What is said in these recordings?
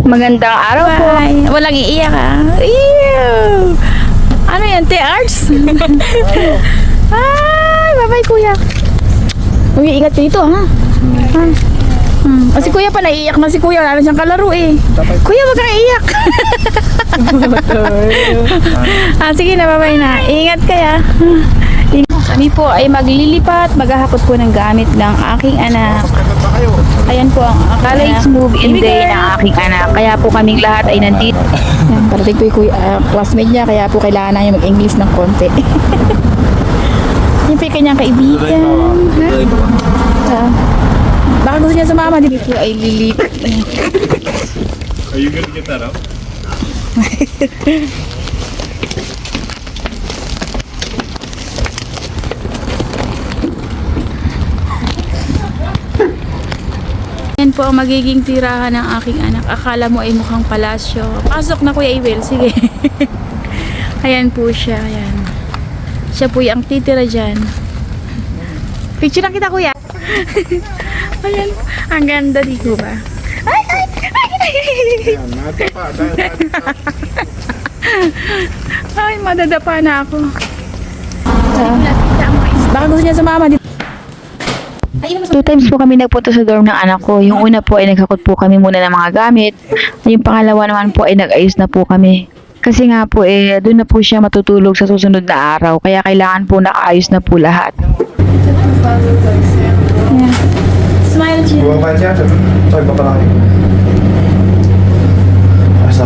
Magandang araw po. Bye. Walang iiyak Ew. Ano yan, T-Arts? Ay, bye-bye kuya. Uy, ingat dito ha. Si kuya pa naiiyak na si kuya. Wala na siyang kalaro eh. Kuya, wag kang iiyak. Sige na, bye-bye na. Ingat kaya. Kami po ay maglilipat, maghahakot po ng gamit ng aking anak. Ayan po ang College move-in day ng aking anak. Kaya po kaming lahat ay nandito. Yan, parating po yung classmate niya, kaya po kailangan na niya mag-English ng konti. Yan po yung kanyang kaibigan. Baka gusto niya sumama, di po ay lilipat. Are you gonna get that up? Yan po ang magiging tirahan ng aking anak. Akala mo ay mukhang palasyo. Pasok na Kuya Iwel, sige. Ayan po siya, ayan. Siya po yung titira dyan. Picture na kita Kuya. Ayan, ang ganda di ko ba? Ay, madadapa na ako. Baka gusto niya sumama. 2 times po kami nagpunta sa dorm ng anak ko. Yung una po ay naghakot po kami muna ng mga gamit. Yung pangalawa naman po ay nag-ayos na po kami. Kasi nga po doon na po siya matutulog sa susunod na araw. Kaya kailangan po nakaayos na po lahat. Yeah. Smile, Jim. 我搬家什么？照你爸爸那里。啥？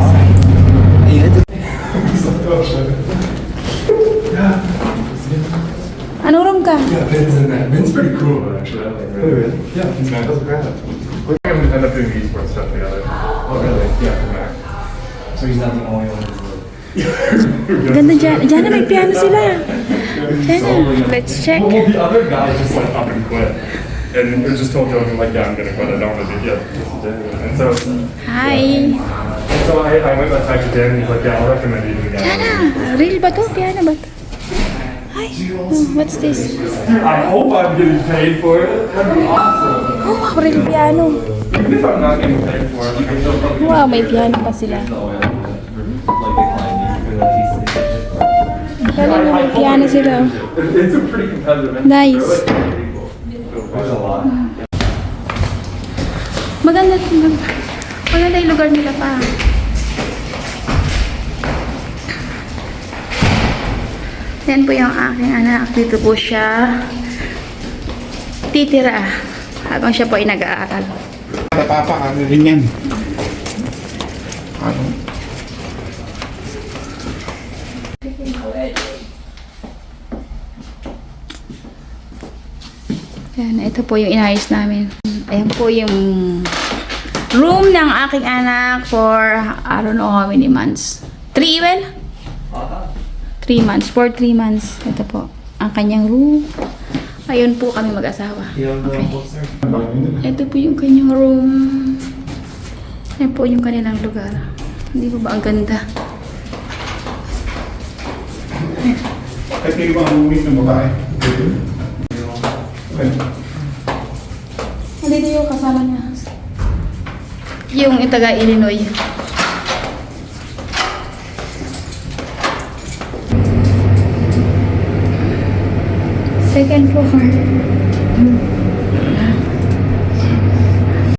Anong room ka? Yeah, Vin's in that. Vin's pretty cool, actually. I like Vin. Yeah, he's nice. Doesn't grab it. We're gonna end up doing esports stuff together. Oh, really? Yeah, from Mac. So he's not the only one who's Ganda dyan. Dyan na may piano sila. Dyan na. Let's check. Well, the other guy just like up and quit. And just told joking like, yeah, I'm gonna quit. I don't want to do it. And so, Hi. I went back to Dan and he's like, yeah, I'll recommend you to the guy. Dyan na. Real ba to? Piano ba to? Hi. What's this? I hope I'm getting paid for it. That'd be awesome. Oh, real piano. Even if I'm not getting paid for it, I still probably Wow, may piano pa sila. Galing na may piano sila. It's a pretty competitive. Nice. There's a lot. Maganda yung lugar nila pa. Yan po yung aking anak. Dito po siya titira habang siya po ay nag-aaral. Papa, ano rin yan? Ano? Yan, ito po yung inayos namin. Ayan po yung room ng aking anak for I don't know how many months. 3 well? 3 months. For 3 months. Ito po. Ang kanyang room. Ayun po kami mag-asawa. Okay. Ito po yung kanyang room. Ayan po yung kanilang lugar. Hindi po ba ang ganda? Ay, kayo ba ang uwing ng babae? Dito yung kasama niya. Yung taga Illinois. Second floor.